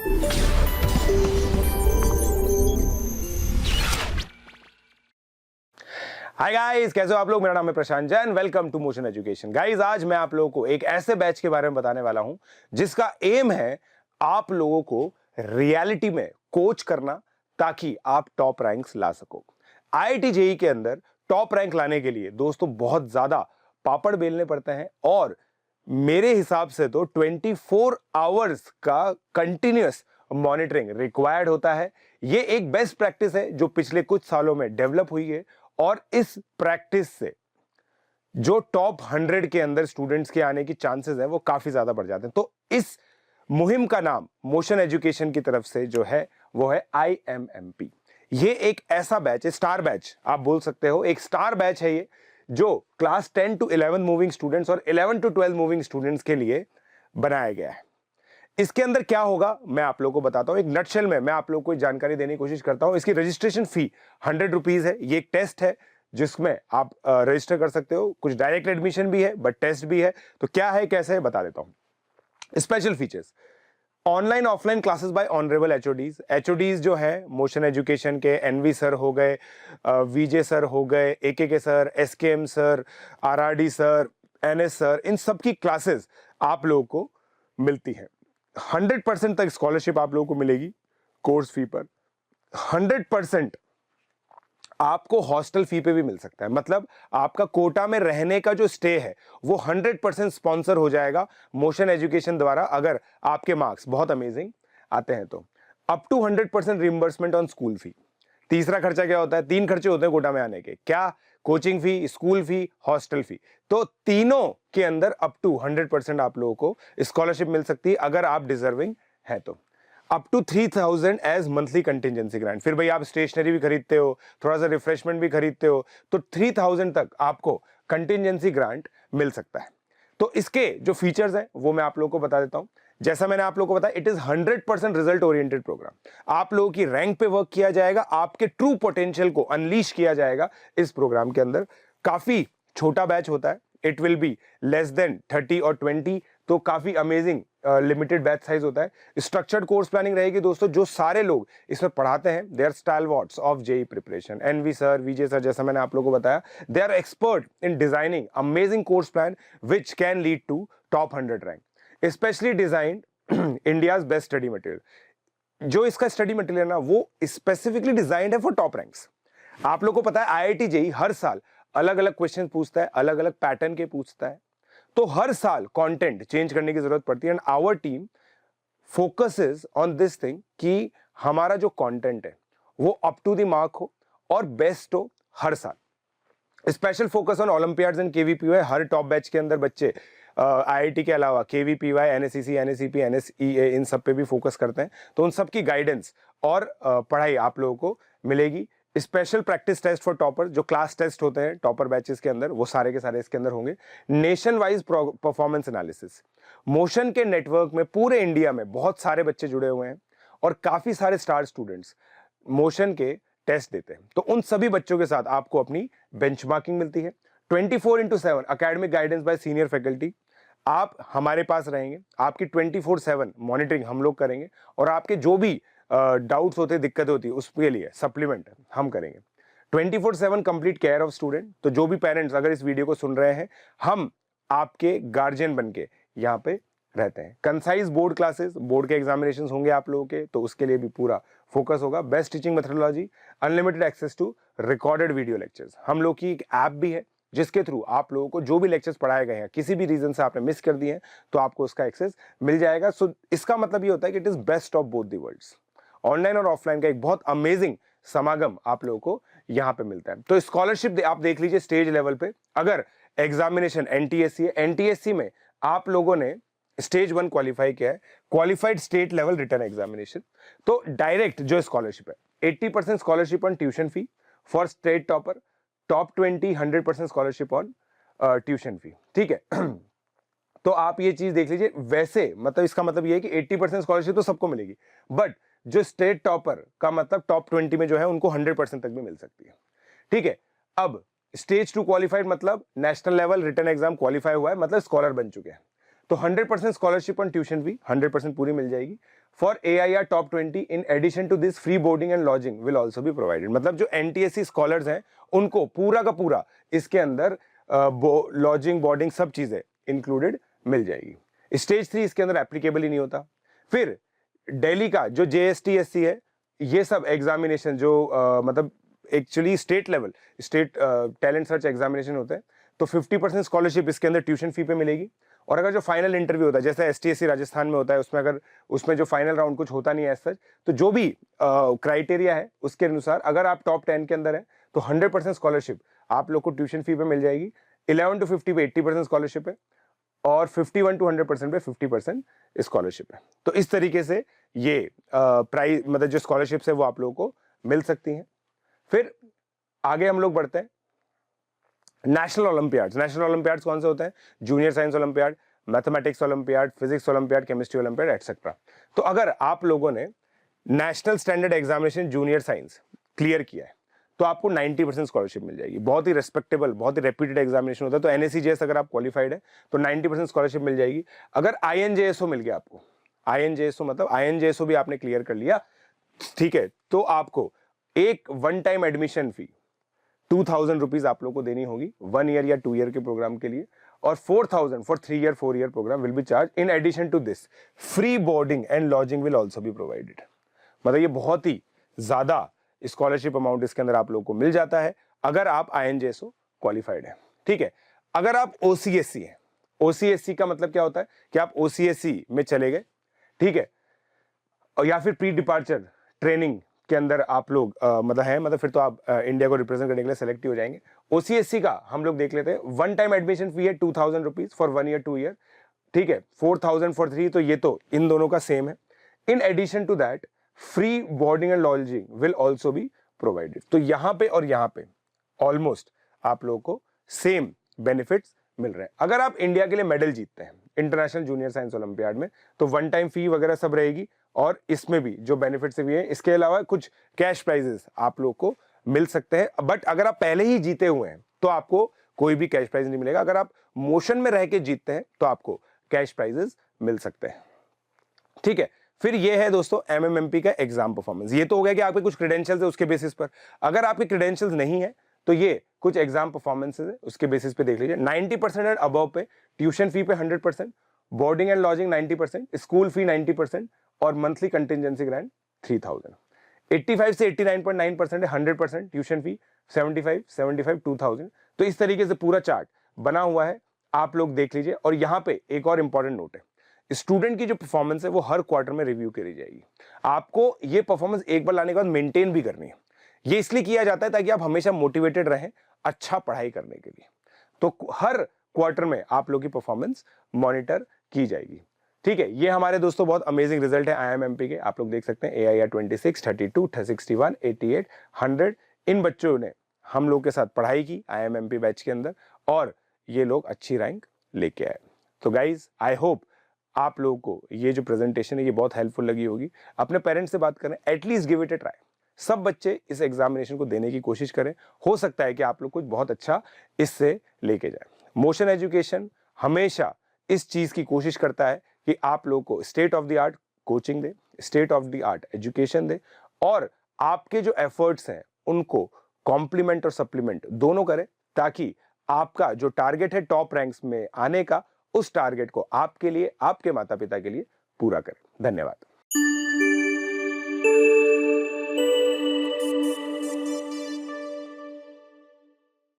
Hi guys, कैसे हो आप लोग। मेरा नाम है Prashant Jain. Welcome to Motion Education. Guys, आज मैं आप लोगों को एक ऐसे बैच के बारे में बताने वाला हूं जिसका एम है आप लोगों को रियलिटी में कोच करना ताकि आप टॉप रैंक्स ला सको। आईआईटी जेईई के अंदर टॉप रैंक लाने के लिए दोस्तों बहुत ज्यादा पापड़ बेलने पड़ते हैं और मेरे हिसाब से तो 24 आवर्स का कंटिन्यूअस मॉनिटरिंग रिक्वायर्ड होता है। ये एक बेस्ट प्रैक्टिस है जो पिछले कुछ सालों में डेवलप हुई है और इस प्रैक्टिस से जो टॉप 100 के अंदर स्टूडेंट्स के आने की चांसेस है वो काफी ज्यादा बढ़ जाते हैं। तो इस मुहिम का नाम मोशन एजुकेशन की तरफ से जो है वो है IMMP। ये एक ऐसा बैच है, स्टार बैच आप बोल सकते हो, एक स्टार बैच है ये जो क्लास 10 to 11 मूविंग स्टूडेंट्स और 11 to 12 मूविंग स्टूडेंट्स के लिए बनाया गया है। इसके अंदर क्या होगा मैं आप लोगों को बताता हूं। एक नटशेल में मैं आप लोगों को जानकारी देने की कोशिश करता हूं। इसकी रजिस्ट्रेशन फी 100 रुपीज है। ये एक टेस्ट है जिसमें आप रजिस्टर कर सकते हो। कुछ डायरेक्ट एडमिशन भी है बट टेस्ट भी है। तो क्या है कैसे है बता देता हूं। Special features, online offline classes by honourable HODs जो है मोशन एजुकेशन के एनवी सर हो गए, वीजे सर हो गए, AK sir, SKM sir, RRD sir, NS sir, इन सब की क्लासेस आप लोगों को मिलती है। 100% तक स्कॉलरशिप आप लोगों को मिलेगी कोर्स फी पर। 100% आपको हॉस्टल फी पे भी मिल सकता है। मतलब आपका कोटा में रहने का जो स्टे है वो 100% स्पॉन्सर हो जाएगा मोशन एजुकेशन द्वारा अगर आपके मार्क्स बहुत अमेजिंग आते हैं तो। Up to 100% reimbursement on school fee. तीसरा खर्चा क्या होता है? 3 खर्चे होते हैं कोटा में आने के। क्या? कोचिंग फी, स्कूल फी, हॉस्टल फी। तो तीनों के अंदर अप टू 100% आप लोगों को स्कॉलरशिप मिल सकती है अगर आप डिजर्विंग है तो। Up to 3000 as monthly contingency grant. फिर भाई आप स्टेशनरी भी खरीदते हो, थोड़ा सा रिफ्रेशमेंट भी खरीदते हो तो 3000 तक आपको कंटिजेंसी ग्रांट मिल सकता है। तो इसके जो फीचर्स हैं वो मैं आप लोगों को बता देता हूं। जैसा मैंने आप लोगों को बताया, it is 100% result oriented program. आप लोगों की रैंक पे वर्क किया जाएगा, आपके ट्रू पोटेंशियल को अनलीश किया जाएगा इस प्रोग्राम के अंदर। काफी छोटा बैच होता है, it will be less than 30 और 20, तो काफी अमेजिंग लिमिटेड बैच साइज होता है। स्ट्रक्चर्ड कोर्स प्लानिंग रहेगी दोस्तों। जो सारे लोग इसमें पढ़ाते हैं they are stalwarts of JEE preparation. NV sir, VJ sir, जैसा मैंने आप लोगों को बताया, they are expert in designing amazing course plan which can lead to top 100 rank, specially designed India's best study material. जो इसका स्टडी मटेरियल ना वो स्पेसिफिकली डिजाइंड है फॉर टॉप रैंक्स। आप लोगों को पता है आईआईटी जेईई हर साल अलग अलग क्वेश्चन पूछता है, अलग अलग पैटर्न के पूछता है, तो हर साल कंटेंट चेंज करने की जरूरत पड़ती है। And our team focuses on this thing कि हमारा जो कंटेंट है वो अप टू द मार्क हो और बेस्ट हो हर साल। Special focus on Olympiads and KVPY. Her top batch के अंदर बच्चे आईआईटी के अलावा केवीपीवाई, एनएसईसी, एनएसईपी, एनएसईए इन सब पे भी फोकस करते हैं। तो उन सब की गाइडेंस और पढ़ाई आप लोगों को मिलेगी। Special practice test for topper, जो क्लास टेस्ट होते हैं टॉपर बैचेस के अंदर, वो सारे के सारे इसके अंदर होंगे। Nation wise performance analysis. Motion के नेटवर्क में पूरे इंडिया में बहुत सारे बच्चे जुड़े हुए हैं और काफी सारे स्टार स्टूडेंट्स मोशन के टेस्ट देते हैं। तो उन सभी बच्चों के साथ आपको अपनी बेंचमार्किंग मिलती है। 24/7 academic guidance bye senior faculty. आप हमारे पास रहेंगे, आपकी 24/7 मॉनिटरिंग हम लोग करेंगे और आपके जो भी डाउट्स होते हैं, दिक्कत होती है, उसके लिए सप्लीमेंट हम करेंगे। 24/7 कंप्लीट केयर ऑफ स्टूडेंट। तो जो भी पेरेंट्स अगर इस वीडियो को सुन रहे हैं, हम आपके गार्जियन बनके यहाँ पे रहते हैं। कंसाइज बोर्ड क्लासेस, बोर्ड के एग्जामिनेशन होंगे आप लोगों के, तो उसके लिए भी पूरा फोकस होगा। Best teaching methodology, unlimited access to recorded video lectures. हम लोग की एक ऐप भी है जिसके थ्रू आप लोगों को जो भी लेक्चर्स पढ़ाए गए हैं, किसी भी रीजन से आपने मिस कर दिए हैं, तो आपको उसका एक्सेस मिल जाएगा। सो इसका मतलब ये होता है कि it is best of both the worlds. Online और ऑफलाइन का एक बहुत अमेजिंग समागम आप लोगों को यहां पे मिलता है। तो स्कॉलरशिप आप देख लीजिए स्टेज लेवल पे। अगर एग्जामिनेशन एनटीएससी है, एनटीएससी में आप लोगों ने स्टेज 1 क्वालिफाई किया है, qualified state level return examination, तो डायरेक्ट जो स्कॉलरशिप है 80% scholarship on tuition fee for state topper, top 20 100% scholarship on tuition fee. ठीक है तो आप ये चीज देख लीजिए। वैसे मतलब इसका मतलब ये है कि 80% स्कॉलरशिप तो सबको मिलेगी, बट जो स्टेट टॉपर का मतलब टॉप 20 में जो है उनको 100% तक भी मिल सकती है। ठीक है, अब स्टेज 2 क्वालिफाइड मतलब national level return exam qualify हुआ है, मतलब स्कॉलर बन चुके हैं, तो 100% स्कॉलरशिप ऑन ट्यूशन फी 100% पूरी मिल जाएगी। For AIR top 20 in addition to this free boarding and lodging will also be provided. मतलब जो NTSC स्कॉलर्स हैं उनको पूरा का पूरा इसके अंदर लॉजिंग बोर्डिंग सब चीजें इंक्लूडेड मिल जाएगी। स्टेज 3 इसके अंदर एप्लीकेबल ही नहीं होता। फिर दिल्ली का जो JSTSC है, ये सब एग्जामिनेशन जो मतलब actually state level state talent search examination होता है, तो 50% स्कॉलरशिप इसके अंदर ट्यूशन फी पे मिलेगी। और अगर जो फाइनल इंटरव्यू होता है जैसे STSC राजस्थान में होता है, उसमें अगर उसमें जो फाइनल राउंड कुछ होता नहीं है सच, तो जो भी क्राइटेरिया है उसके अनुसार अगर आप टॉप 10 के अंदर है तो 100% स्कॉलरशिप आप लोग को ट्यूशन फी पे मिल जाएगी। 11 to 50 पे 80% स्कॉलरशिप है और 51 to 100% पे 50% स्कॉलरशिप है। तो इस तरीके से ये प्राइस मतलब जो स्कॉलरशिप्स है वो आप लोगों को मिल सकती हैं। फिर आगे हम लोग बढ़ते हैं नेशनल ओलंपियाड्स। नेशनल ओलंपियाड्स कौन से होते हैं? Junior science olympiad, mathematics olympiad, physics olympiad, chemistry olympiad etcetera. तो अगर आप लोगों ने national standard examination junior science clear किया है तो आपको 90% स्कॉलरशिप मिल जाएगी। बहुत ही रेस्पेक्टेबल, बहुत ही रेप्यूटेड एग्जामिनेशन होता है। तो NACJS अगर आप क्वालिफाइड है तो 90% स्कॉलरशिप मिल जाएगी। अगर INJSO मिल गया आपको, INJSO मतलब INJSO भी आपने क्लियर कर लिया, ठीक है, तो आपको एक one time admission fee 2000 rupees आप लोग को देनी होगी 1 ईयर या 2 ईयर के प्रोग्राम के लिए, और 4000 for 3 year 4 year program will be charge. In addition to this free boarding and lodging will also be provided. मतलब ये बहुत ही ज्यादा स्कॉलरशिप अमाउंट इसके अंदर आप लोग को मिल जाता है अगर आप INJSO क्वालिफाइड है। ठीक है, अगर आप OCSC है, OCSC का मतलब क्या होता है कि आप OCSC में चले गए, ठीक है, और या फिर प्री डिपार्चर ट्रेनिंग के अंदर आप लोग मतलब फिर तो आप इंडिया को रिप्रेजेंट करने के लिए सेलेक्ट ही हो जाएंगे। OCSC का हम लोग देख लेते हैं। वन टाइम एडमिशन फी है 2000 रुपीज फॉर 1 ईयर 2 ईयर, ठीक है, 4000 फॉर 3, तो ये तो इन दोनों का सेम है। In addition to that free boarding and lodging will also be provided. तो यहां पे और यहां पे ऑलमोस्ट आप लोगों को सेम बेनिफिट्स मिल रहे हैं। अगर आप इंडिया के लिए मेडल जीतते हैं इंटरनेशनल जूनियर साइंस ओलंपियाड में तो वन टाइम फी वगैरह सब रहेगी, और इसमें भी जो बेनिफिट्स भी है, इसके अलावा कुछ कैश प्राइजेस आप लोग को मिल सकते हैं। बट अगर आप पहले ही जीते हुए हैं तो आपको कोई भी कैश प्राइज नहीं मिलेगा। अगर आप मोशन में रह के जीतते हैं तो आपको कैश प्राइजेस मिल सकते हैं। ठीक है, फिर ये है दोस्तों MMMP का एग्जाम परफॉर्मेंस। ये तो हो गया कि आपके कुछ क्रेडेंशियल्स है उसके बेसिस पर। अगर आपके क्रेडेंशियल्स नहीं है तो ये कुछ एग्जाम परफॉर्मेंसेस है, उसके बेसिस पे देख लीजिए। 90% एंड अबव पे ट्यूशन फी पे 100%, boarding and lodging 90%, school fee 90% और मंथली कंटिजेंसी ग्रांट 3000। 85 से 89.9% है 100%, ट्यूशन फी 75, 2000। तो इस तरीके से पूरा चार्ट बना हुआ है, आप लोग देख लीजिए। और यहां पे एक और इंपॉर्टेंट नोट है, स्टूडेंट की जो परफॉर्मेंस है वो हर क्वार्टर में रिव्यू करी जाएगी। आपको ये परफॉर्मेंस एक बार लाने के बाद मेंटेन भी करनी है। ये इसलिए किया जाता है ताकि आप हमेशा मोटिवेटेड रहें अच्छा पढ़ाई करने के लिए। तो हर क्वार्टर में आप लोग की परफॉर्मेंस मॉनिटर की जाएगी। ठीक है, ये हमारे दोस्तों बहुत अमेजिंग रिजल्ट है IMMP के। आप लोग देख सकते हैं AIR 26, 32, 61, 88, 100। इन बच्चों ने हम लोग के साथ पढ़ाई की IMMP बैच के अंदर और ये लोग अच्छी रैंक लेके आए। तो गाइज आई होप आप लोगों को ये जो प्रेजेंटेशन है ये बहुत हेल्पफुल लगी होगी। अपने पेरेंट्स से बात करें, at least give it a try. सब बच्चे इस एग्जामिनेशन को देने की कोशिश करें, हो सकता है कि आप लोग कुछ बहुत अच्छा इससे लेके जाए। मोशन एजुकेशन हमेशा इस चीज की कोशिश करता है कि आप लोग को state of the art coaching दे, state of the art education दे, और आपके जो एफर्ट्स हैं उनको कॉम्प्लीमेंट और सप्लीमेंट दोनों करें, ताकि आपका जो टारगेट है टॉप रैंक्स में आने का, उस टारगेट को आपके लिए, आपके माता पिता के लिए पूरा करें। धन्यवाद।